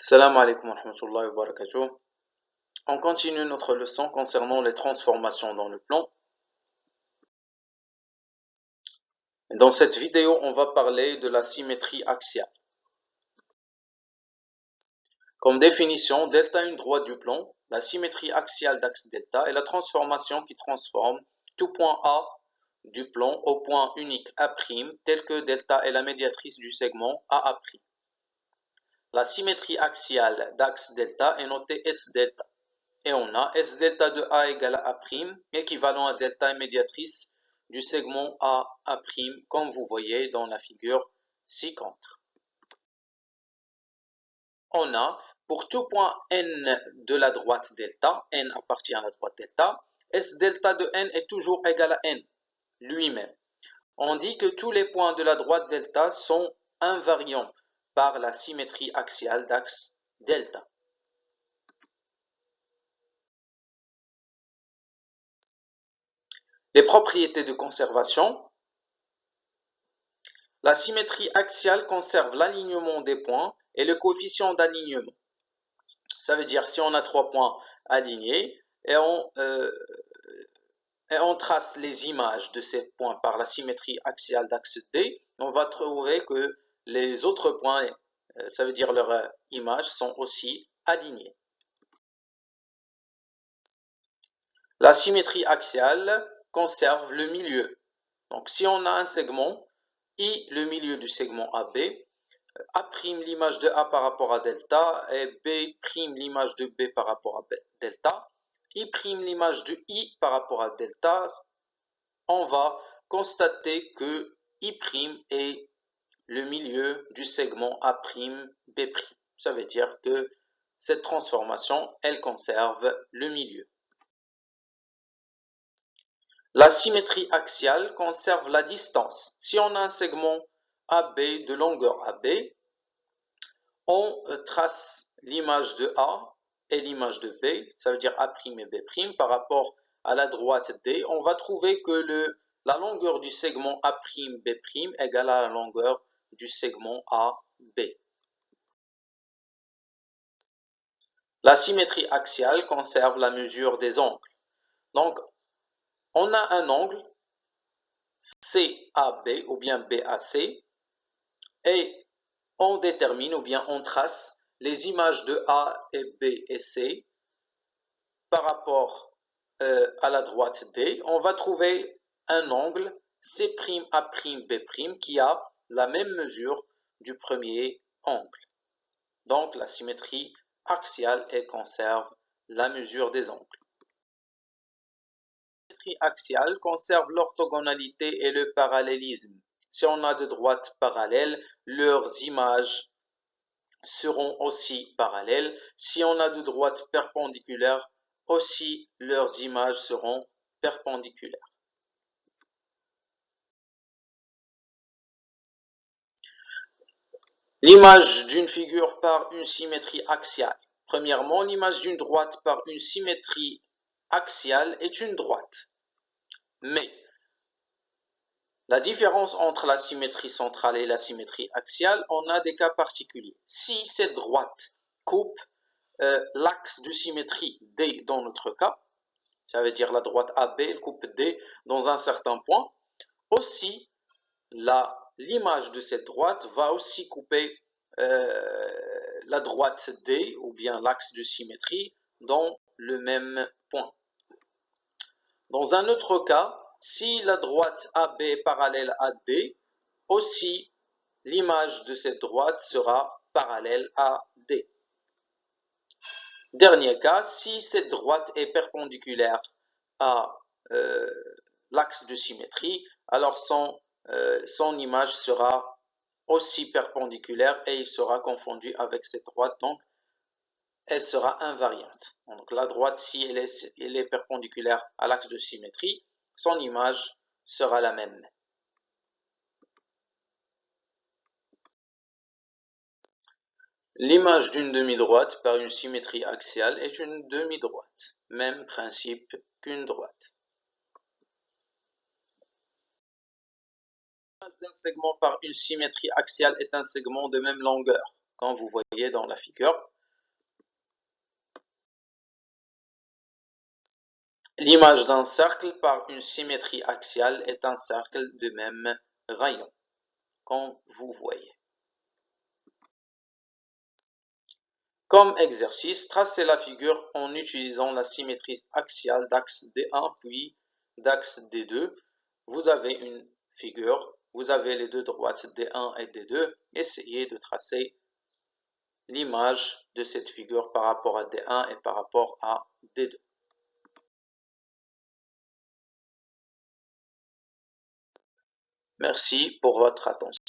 Salam alaikum wa rahmatullahi wa barakatuh. On continue notre leçon concernant les transformations dans le plan. Dans cette vidéo, on va parler de la symétrie axiale. Comme définition, delta une droite du plan, la symétrie axiale d'axe delta est la transformation qui transforme tout point A du plan au point unique A', tel que delta est la médiatrice du segment AA'. La symétrie axiale d'axe delta est notée S delta. Et on a S delta de A égale à A', équivalent à delta médiatrice du segment A', comme vous voyez dans la figure ci-contre. On a, pour tout point N de la droite delta, N appartient à la droite delta, S delta de N est toujours égal à N, lui-même. On dit que tous les points de la droite delta sont invariants par la symétrie axiale d'axe delta. Les propriétés de conservation. La symétrie axiale conserve l'alignement des points et le coefficient d'alignement. Ça veut dire si on a trois points alignés et on trace les images de ces points par la symétrie axiale d'axe D, on va trouver que les autres points, ça veut dire leurs images, sont aussi alignés. La symétrie axiale conserve le milieu. Donc si on a un segment, I le milieu du segment AB, A' l'image de A par rapport à delta et B' l'image de B par rapport à delta, I' l'image de I par rapport à delta, on va constater que I' est le milieu du segment A'B'. Ça veut dire que cette transformation, elle conserve le milieu. La symétrie axiale conserve la distance. Si on a un segment AB de longueur AB, on trace l'image de A et l'image de B, ça veut dire A' et B' par rapport à la droite D. On va trouver que la longueur du segment A'B' égale à la longueur du segment AB. La symétrie axiale conserve la mesure des angles. Donc, on a un angle CAB ou bien BAC et on détermine ou bien on trace les images de A et B et C par rapport à la droite D. On va trouver un angle C'A'B' qui a la même mesure du premier angle. Donc la symétrie axiale, elle conserve la mesure des angles. La symétrie axiale conserve l'orthogonalité et le parallélisme. Si on a deux droites parallèles, leurs images seront aussi parallèles. Si on a deux droites perpendiculaires, aussi leurs images seront perpendiculaires. L'image d'une figure par une symétrie axiale. Premièrement, l'image d'une droite par une symétrie axiale est une droite. Mais la différence entre la symétrie centrale et la symétrie axiale, on a des cas particuliers. Si cette droite coupe l'axe de symétrie D dans notre cas, ça veut dire la droite AB elle coupe D dans un certain point, aussi l'image de cette droite va aussi couper la droite D ou bien l'axe de symétrie dans le même point. Dans un autre cas, si la droite AB est parallèle à D, aussi l'image de cette droite sera parallèle à D. Dernier cas, si cette droite est perpendiculaire à l'axe de symétrie, alors son image sera aussi perpendiculaire et il sera confondu avec cette droite, donc elle sera invariante. Donc la droite, si elle est perpendiculaire à l'axe de symétrie, son image sera la même. L'image d'une demi-droite par une symétrie axiale est une demi-droite. Même principe qu'une droite. L'image d'un segment par une symétrie axiale est un segment de même longueur, comme vous voyez dans la figure. L'image d'un cercle par une symétrie axiale est un cercle de même rayon, comme vous voyez. Comme exercice, tracez la figure en utilisant la symétrie axiale d'axe D1 puis d'axe D2. Vous avez une figure, vous avez les deux droites D1 et D2. Essayez de tracer l'image de cette figure par rapport à D1 et par rapport à D2. Merci pour votre attention.